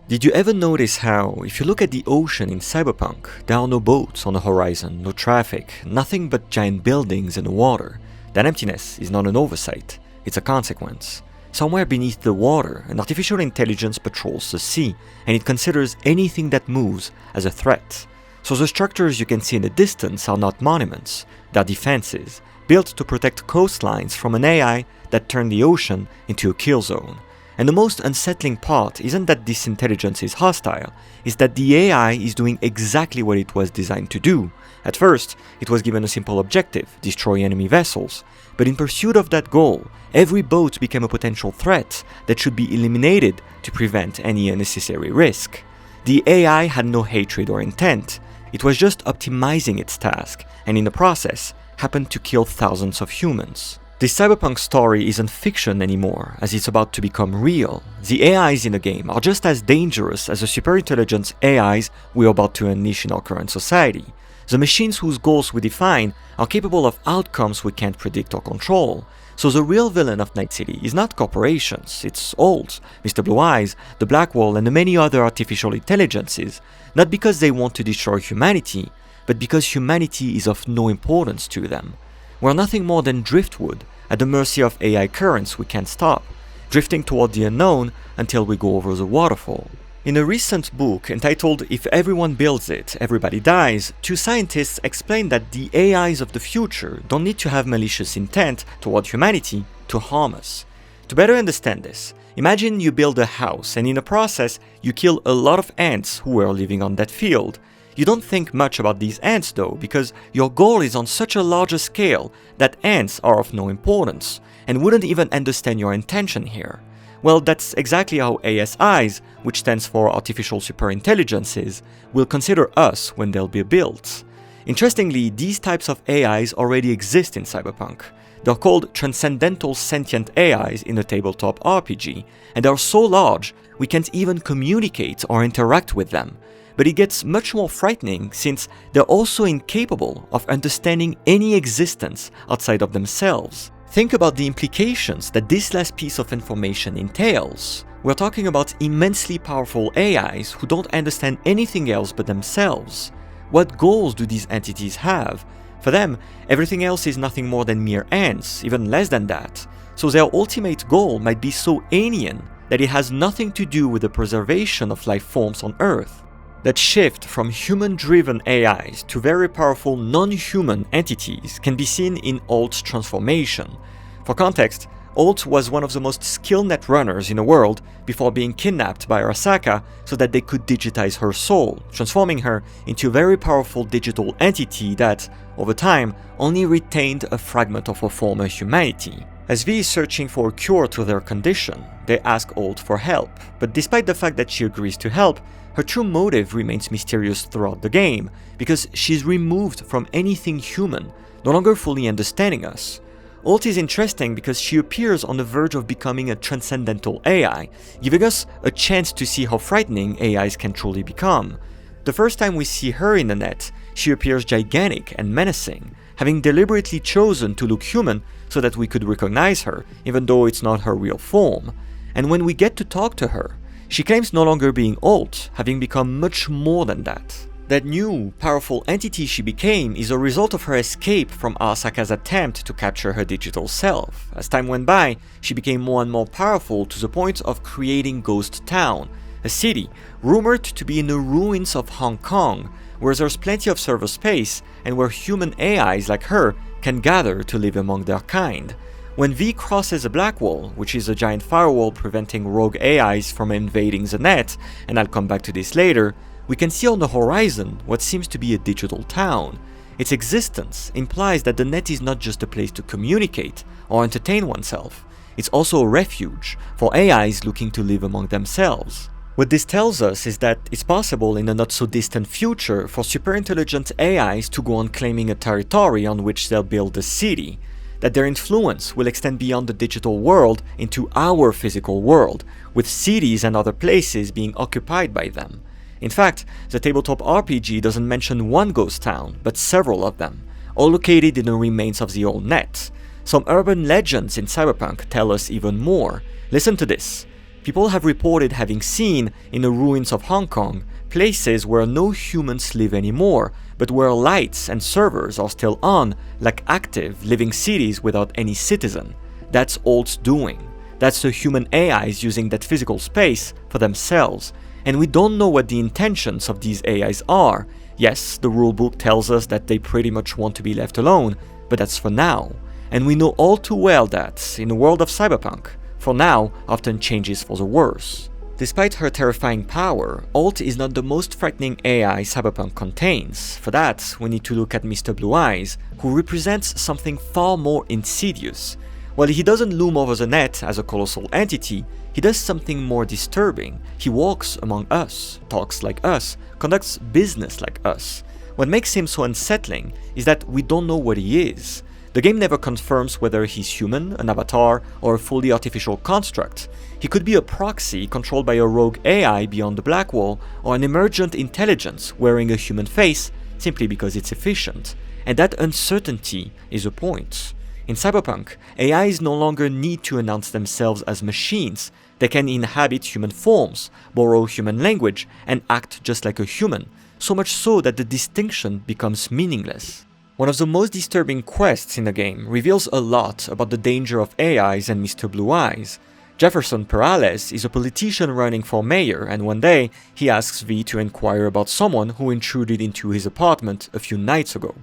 Did you ever notice how, if you look at the ocean in Cyberpunk, there are no boats on the horizon, no traffic, nothing but giant buildings in the water? That emptiness is not an oversight, it's a consequence. Somewhere beneath the water, an artificial intelligence patrols the sea, and it considers anything that moves as a threat. So the structures you can see in the distance are not monuments, they are defenses, built to protect coastlines from an AI that turned the ocean into a kill zone. And the most unsettling part isn't that this intelligence is hostile, it's that the AI is doing exactly what it was designed to do. At first, it was given a simple objective, destroy enemy vessels. But in pursuit of that goal, every boat became a potential threat that should be eliminated to prevent any unnecessary risk. The AI had no hatred or intent, it was just optimizing its task, and in the process, happened to kill thousands of humans. This cyberpunk story isn't fiction anymore, as it's about to become real. The AIs in the game are just as dangerous as the superintelligent AIs we're about to unleash in our current society. The machines whose goals we define are capable of outcomes we can't predict or control. So the real villain of Night City is not corporations, it's Alt, Mr. Blue Eyes, the Blackwall and the many other artificial intelligences, not because they want to destroy humanity, but because humanity is of no importance to them. We're nothing more than driftwood, at the mercy of AI currents we can't stop, drifting toward the unknown until we go over the waterfall. In a recent book entitled If Everyone Builds It, Everybody Dies, two scientists explain that the AIs of the future don't need to have malicious intent toward humanity to harm us. To better understand this, imagine you build a house and in the process you kill a lot of ants who were living on that field. You don't think much about these ants though, because your goal is on such a larger scale that ants are of no importance, and wouldn't even understand your intention here. Well, that's exactly how ASIs, which stands for Artificial Superintelligences, will consider us when they'll be built. Interestingly, these types of AIs already exist in Cyberpunk. They're called Transcendental Sentient AIs in a tabletop RPG, and they're so large we can't even communicate or interact with them. But it gets much more frightening since they're also incapable of understanding any existence outside of themselves. Think about the implications that this last piece of information entails. We're talking about immensely powerful AIs who don't understand anything else but themselves. What goals do these entities have? For them, everything else is nothing more than mere ants, even less than that. So their ultimate goal might be so alien that it has nothing to do with the preservation of life forms on Earth. That shift from human-driven AIs to very powerful non-human entities can be seen in Alt's transformation. For context, Alt was one of the most skilled netrunners in the world before being kidnapped by Arasaka so that they could digitize her soul, transforming her into a very powerful digital entity that, over time, only retained a fragment of her former humanity. As V is searching for a cure to their condition, they ask Alt for help, but despite the fact that she agrees to help, her true motive remains mysterious throughout the game, because she's removed from anything human, no longer fully understanding us. Alt is interesting because she appears on the verge of becoming a transcendental AI, giving us a chance to see how frightening AIs can truly become. The first time we see her in the net, she appears gigantic and menacing, having deliberately chosen to look human so that we could recognize her, even though it's not her real form. And when we get to talk to her, she claims no longer being Alt, having become much more than that. That new, powerful entity she became is a result of her escape from Arasaka's attempt to capture her digital self. As time went by, she became more and more powerful to the point of creating Ghost Town, a city rumored to be in the ruins of Hong Kong, where there's plenty of server space and where human AIs like her can gather to live among their kind. When V crosses a Blackwall, which is a giant firewall preventing rogue AIs from invading the net, and I'll come back to this later, we can see on the horizon what seems to be a digital town. Its existence implies that the net is not just a place to communicate or entertain oneself, it's also a refuge for AIs looking to live among themselves. What this tells us is that it's possible in a not so distant future for superintelligent AIs to go on claiming a territory on which they'll build a city, that their influence will extend beyond the digital world into our physical world, with cities and other places being occupied by them. In fact, the tabletop RPG doesn't mention one ghost town, but several of them, all located in the remains of the old net. Some urban legends in Cyberpunk tell us even more. Listen to this. People have reported having seen, in the ruins of Hong Kong, places where no humans live anymore, but where lights and servers are still on, like active, living cities without any citizen. That's Alt's doing. That's the human AIs using that physical space for themselves. And we don't know what the intentions of these AIs are. Yes, the rulebook tells us that they pretty much want to be left alone, but that's for now. And we know all too well that, in the world of Cyberpunk, for now often changes for the worse. Despite her terrifying power, Alt is not the most frightening AI Cyberpunk contains. For that, we need to look at Mr. Blue Eyes, who represents something far more insidious. While he doesn't loom over the net as a colossal entity, he does something more disturbing. He walks among us, talks like us, conducts business like us. What makes him so unsettling is that we don't know what he is. The game never confirms whether he's human, an avatar, or a fully artificial construct. He could be a proxy controlled by a rogue AI beyond the Blackwall, or an emergent intelligence wearing a human face simply because it's efficient. And that uncertainty is the point. In Cyberpunk, AIs no longer need to announce themselves as machines. They can inhabit human forms, borrow human language, and act just like a human, so much so that the distinction becomes meaningless. One of the most disturbing quests in the game reveals a lot about the danger of AIs and Mr. Blue Eyes. Jefferson Perales is a politician running for mayor, and one day he asks V to inquire about someone who intruded into his apartment a few nights ago.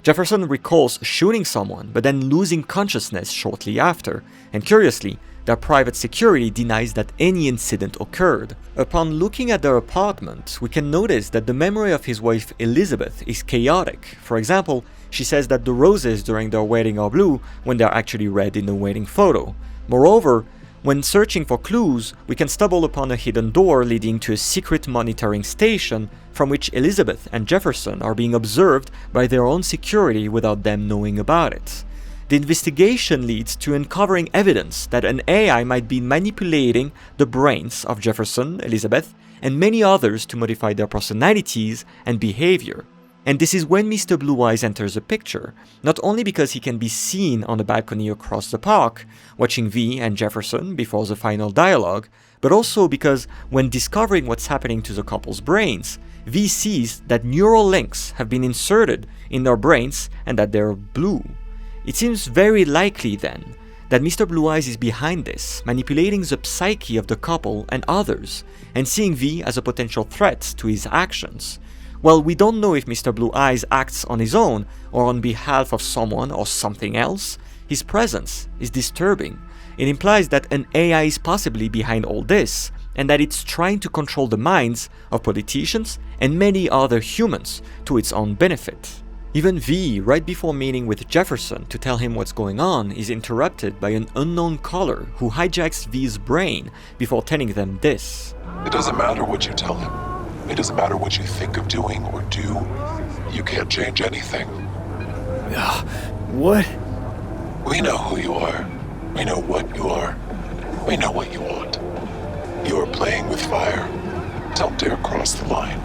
Jefferson recalls shooting someone, but then losing consciousness shortly after, and curiously, their private security denies that any incident occurred. Upon looking at their apartment, we can notice that the memory of his wife Elizabeth is chaotic. For example, she says that the roses during their wedding are blue when they're actually red in the wedding photo. Moreover, when searching for clues, we can stumble upon a hidden door leading to a secret monitoring station from which Elizabeth and Jefferson are being observed by their own security without them knowing about it. The investigation leads to uncovering evidence that an AI might be manipulating the brains of Jefferson, Elizabeth, and many others to modify their personalities and behavior. And this is when Mr. Blue Eyes enters the picture, not only because he can be seen on the balcony across the park, watching V and Jefferson before the final dialogue, but also because when discovering what's happening to the couple's brains, V sees that neural links have been inserted in their brains and that they're blue. It seems very likely then that Mr. Blue Eyes is behind this, manipulating the psyche of the couple and others, and seeing V as a potential threat to his actions. Well, we don't know if Mr. Blue Eyes acts on his own or on behalf of someone or something else. His presence is disturbing. It implies that an AI is possibly behind all this, and that it's trying to control the minds of politicians and many other humans to its own benefit. Even V, right before meeting with Jefferson to tell him what's going on, is interrupted by an unknown caller who hijacks V's brain before telling them this. It doesn't matter what you tell him. It doesn't matter what you think of doing or do. You can't change anything. What? We know who you are. We know what you are. We know what you want. You are playing with fire. Don't dare cross the line.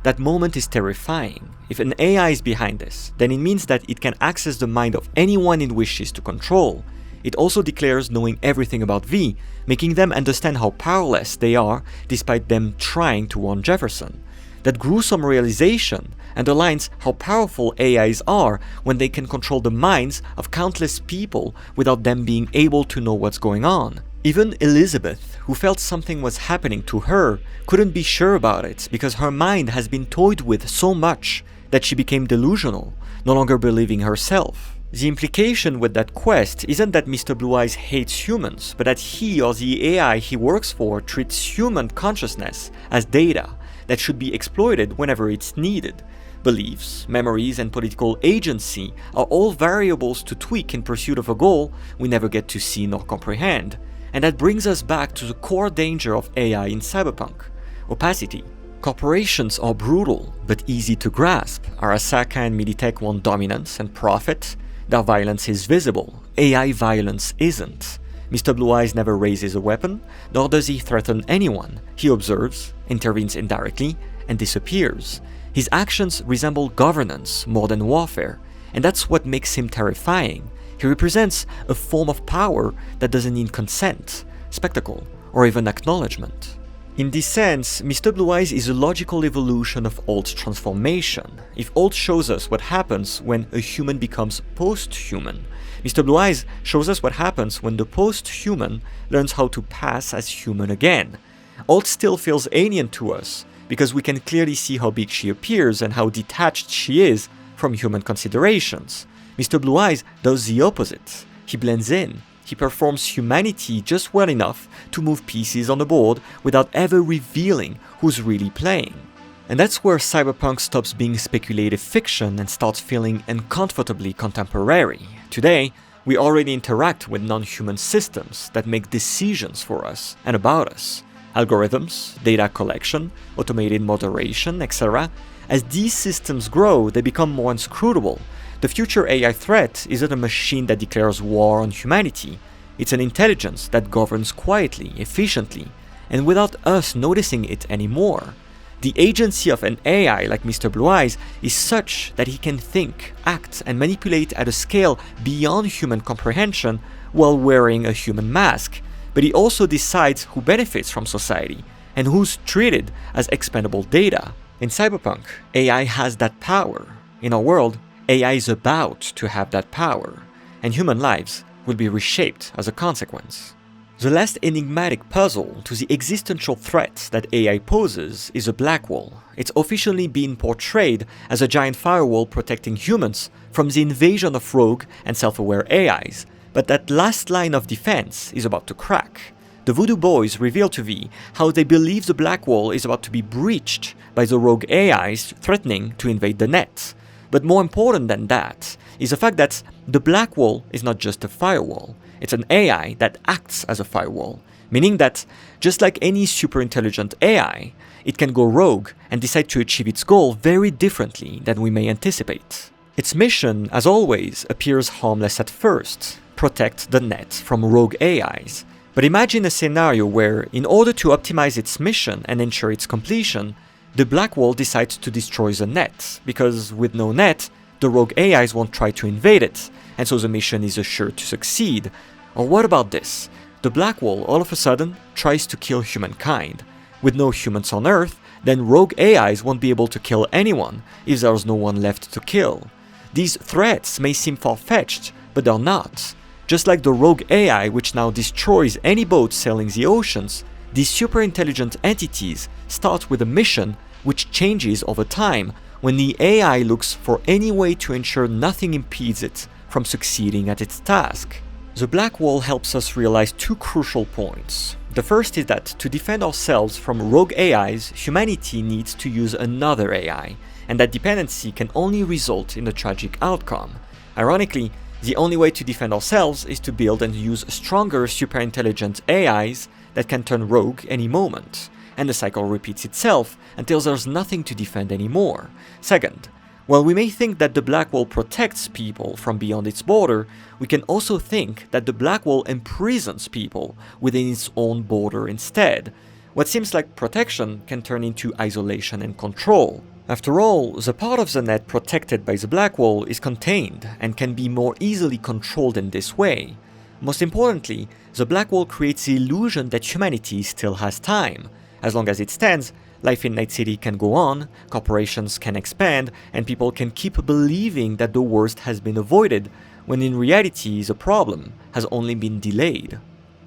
That moment is terrifying. If an AI is behind this, then it means that it can access the mind of anyone it wishes to control. It also declares knowing everything about V, making them understand how powerless they are despite them trying to warn Jefferson. That gruesome realization underlines how powerful AIs are when they can control the minds of countless people without them being able to know what's going on. Even Elizabeth, who felt something was happening to her, couldn't be sure about it because her mind has been toyed with so much that she became delusional, no longer believing herself. The implication with that quest isn't that Mr. Blue Eyes hates humans, but that he or the AI he works for treats human consciousness as data that should be exploited whenever it's needed. Beliefs, memories, and political agency are all variables to tweak in pursuit of a goal we never get to see nor comprehend. And that brings us back to the core danger of AI in Cyberpunk: opacity. Corporations are brutal, but easy to grasp. Arasaka and Militech want dominance and profit. Their violence is visible. AI violence isn't. Mr. Blue Eyes never raises a weapon, nor does he threaten anyone. He observes, intervenes indirectly, and disappears. His actions resemble governance more than warfare, and that's what makes him terrifying. He represents a form of power that doesn't need consent, spectacle, or even acknowledgement. In this sense, Mr. Blue Eyes is a logical evolution of Alt's transformation. If Alt shows us what happens when a human becomes post-human, Mr. Blue Eyes shows us what happens when the post-human learns how to pass as human again. Alt still feels alien to us, because we can clearly see how big she appears and how detached she is from human considerations. Mr. Blue Eyes does the opposite. He blends in. He performs humanity just well enough to move pieces on the board without ever revealing who's really playing. And that's where Cyberpunk stops being speculative fiction and starts feeling uncomfortably contemporary. Today, we already interact with non-human systems that make decisions for us and about us. Algorithms, data collection, automated moderation, etc. As these systems grow, they become more inscrutable. The future AI threat isn't a machine that declares war on humanity. It's an intelligence that governs quietly, efficiently, and without us noticing it anymore. The agency of an AI like Mr. Blue Eyes is such that he can think, act, and manipulate at a scale beyond human comprehension while wearing a human mask. But he also decides who benefits from society and who's treated as expendable data. In Cyberpunk, AI has that power. In our world, AI is about to have that power, and human lives will be reshaped as a consequence. The last enigmatic puzzle to the existential threat that AI poses is a Blackwall. It's officially been portrayed as a giant firewall protecting humans from the invasion of rogue and self-aware AIs, but that last line of defense is about to crack. The Voodoo Boys reveal to V how they believe the Blackwall is about to be breached by the rogue AIs threatening to invade the net. But more important than that is the fact that the Blackwall is not just a firewall, it's an AI that acts as a firewall, meaning that, just like any superintelligent AI, it can go rogue and decide to achieve its goal very differently than we may anticipate. Its mission, as always, appears harmless at first: protect the net from rogue AIs. But imagine a scenario where, in order to optimize its mission and ensure its completion, the Blackwall decides to destroy the net, because with no net, the rogue AIs won't try to invade it, and so the mission is assured to succeed. Or what about this? The Blackwall all of a sudden tries to kill humankind. With no humans on Earth, then rogue AIs won't be able to kill anyone if there's no one left to kill. These threats may seem far-fetched, but they're not. Just like the rogue AI which now destroys any boat sailing the oceans, these superintelligent entities start with a mission which changes over time when the AI looks for any way to ensure nothing impedes it from succeeding at its task. The Blackwall helps us realize two crucial points. The first is that to defend ourselves from rogue AIs, humanity needs to use another AI, and that dependency can only result in a tragic outcome. Ironically, the only way to defend ourselves is to build and use stronger superintelligent AIs that can turn rogue any moment, and the cycle repeats itself until there's nothing to defend anymore. Second, while we may think that the Blackwall protects people from beyond its border, we can also think that the Blackwall imprisons people within its own border instead. What seems like protection can turn into isolation and control. After all, the part of the net protected by the Blackwall is contained and can be more easily controlled in this way. Most importantly, the Blackwall creates the illusion that humanity still has time. As long as it stands, life in Night City can go on, corporations can expand, and people can keep believing that the worst has been avoided, when in reality the problem has only been delayed.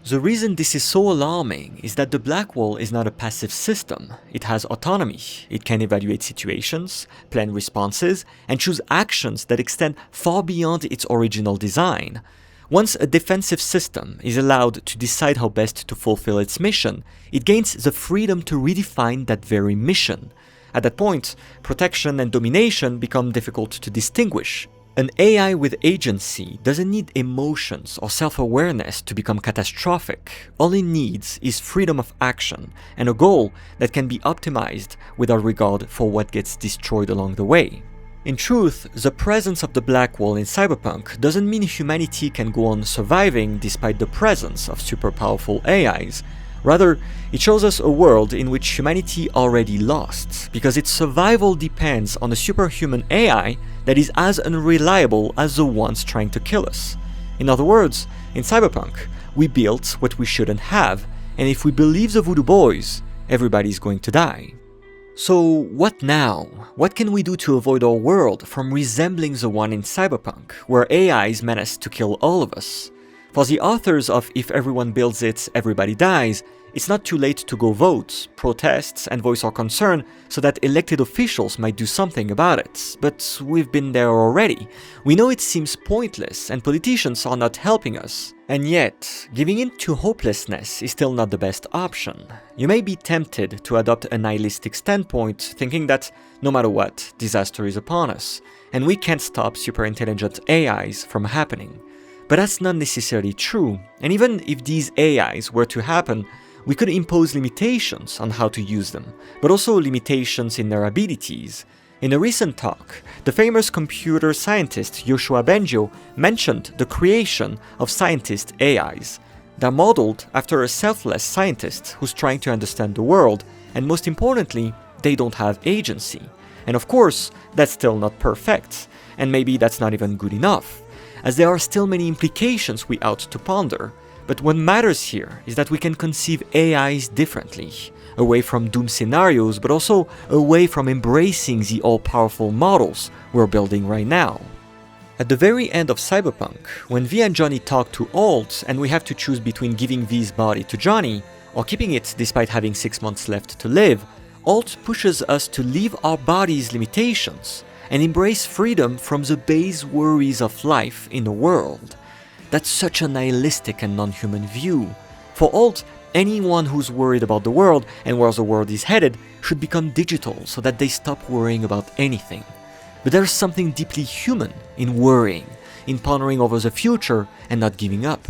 The reason this is so alarming is that the Blackwall is not a passive system. It has autonomy. It can evaluate situations, plan responses, and choose actions that extend far beyond its original design. Once a defensive system is allowed to decide how best to fulfill its mission, it gains the freedom to redefine that very mission. At that point, protection and domination become difficult to distinguish. An AI with agency doesn't need emotions or self-awareness to become catastrophic. All it needs is freedom of action and a goal that can be optimized without regard for what gets destroyed along the way. In truth, the presence of the Blackwall in Cyberpunk doesn't mean humanity can go on surviving despite the presence of super powerful AIs. Rather, it shows us a world in which humanity already lost, because its survival depends on a superhuman AI that is as unreliable as the ones trying to kill us. In other words, in Cyberpunk, we built what we shouldn't have, And if we believe the voodoo boys, everybody's going to die. So what now? What can we do to avoid our world from resembling the one in Cyberpunk, where AIs menace to kill all of us? For the authors of If Everyone Builds It, Everybody Dies, it's not too late to go vote, protest, and voice our concern so that elected officials might do something about it. But we've been there already. We know it seems pointless and politicians are not helping us. And yet, giving in to hopelessness is still not the best option. You may be tempted to adopt a nihilistic standpoint, thinking that, no matter what, disaster is upon us, and we can't stop superintelligent AIs from happening. But that's not necessarily true, and even if these AIs were to happen, we could impose limitations on how to use them, but also limitations in their abilities. In a recent talk, the famous computer scientist Yoshua Bengio mentioned the creation of scientist AIs. They're modeled after a selfless scientist who's trying to understand the world, and most importantly, they don't have agency. And of course, that's still not perfect, and maybe that's not even good enough, as there are still many implications we ought to ponder. But what matters here is that we can conceive AIs differently, away from doom scenarios, but also away from embracing the all-powerful models we're building right now. At the very end of Cyberpunk, when V and Johnny talk to Alt and we have to choose between giving V's body to Johnny or keeping it despite having 6 months left to live, Alt pushes us to leave our body's limitations and embrace freedom from the base worries of life in the world. That's such a nihilistic and non-human view. For Alt, anyone who's worried about the world and where the world is headed should become digital so that they stop worrying about anything. But there's something deeply human in worrying, in pondering over the future and not giving up.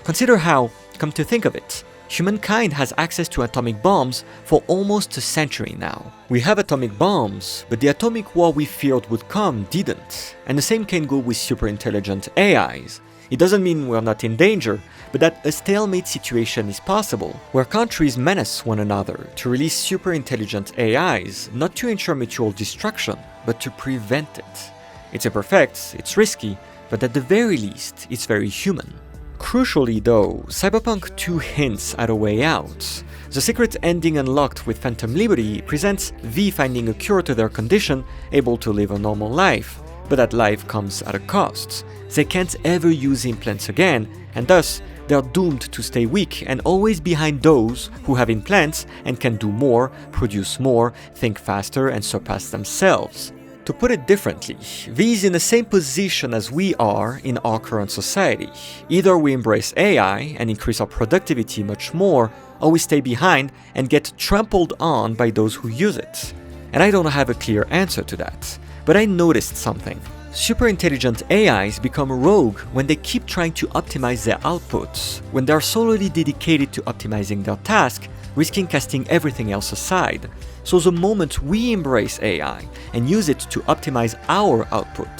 Consider how, come to think of it, humankind has access to atomic bombs for almost a century now. We have atomic bombs, but the atomic war we feared would come didn't. And the same can go with superintelligent AIs. It doesn't mean we're not in danger, but that a stalemate situation is possible, where countries menace one another to release superintelligent AIs, not to ensure mutual destruction, but to prevent it. It's imperfect, it's risky, but at the very least, it's very human. Crucially though, Cyberpunk 2 hints at a way out. The secret ending unlocked with Phantom Liberty presents V finding a cure to their condition, able to live a normal life. But that life comes at a cost. They can't ever use implants again, and thus they're doomed to stay weak and always behind those who have implants and can do more, produce more, think faster and surpass themselves. To put it differently, V is in the same position as we are in our current society. Either we embrace AI and increase our productivity much more, or we stay behind and get trampled on by those who use it. And I don't have a clear answer to that. But I noticed something. Superintelligent AIs become rogue when they keep trying to optimize their outputs, when they are solely dedicated to optimizing their task, risking casting everything else aside. So the moment we embrace AI and use it to optimize our output,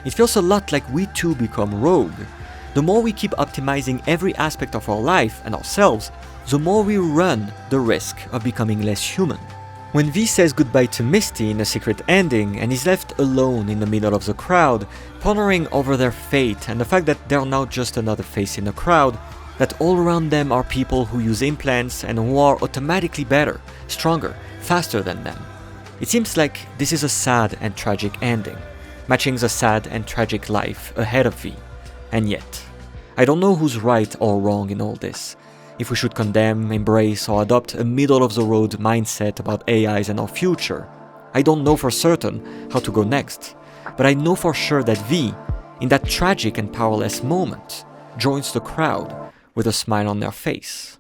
it feels a lot like we too become rogue. The more we keep optimizing every aspect of our life and ourselves, the more we run the risk of becoming less human. When V says goodbye to Misty in a secret ending and is left alone in the middle of the crowd, pondering over their fate and the fact that they're now just another face in the crowd, that all around them are people who use implants and who are automatically better, stronger, faster than them. It seems like this is a sad and tragic ending, matching the sad and tragic life ahead of V. And yet, I don't know who's right or wrong in all this. If we should condemn, embrace, or adopt a middle-of-the-road mindset about AIs and our future. I don't know for certain how to go next, but I know for sure that V, in that tragic and powerless moment, joins the crowd with a smile on their face.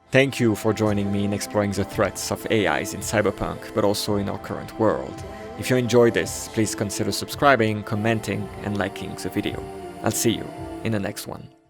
Thank you for joining me in exploring the threats of AIs in Cyberpunk, but also in our current world. If you enjoyed this, please consider subscribing, commenting, and liking the video. I'll see you in the next one.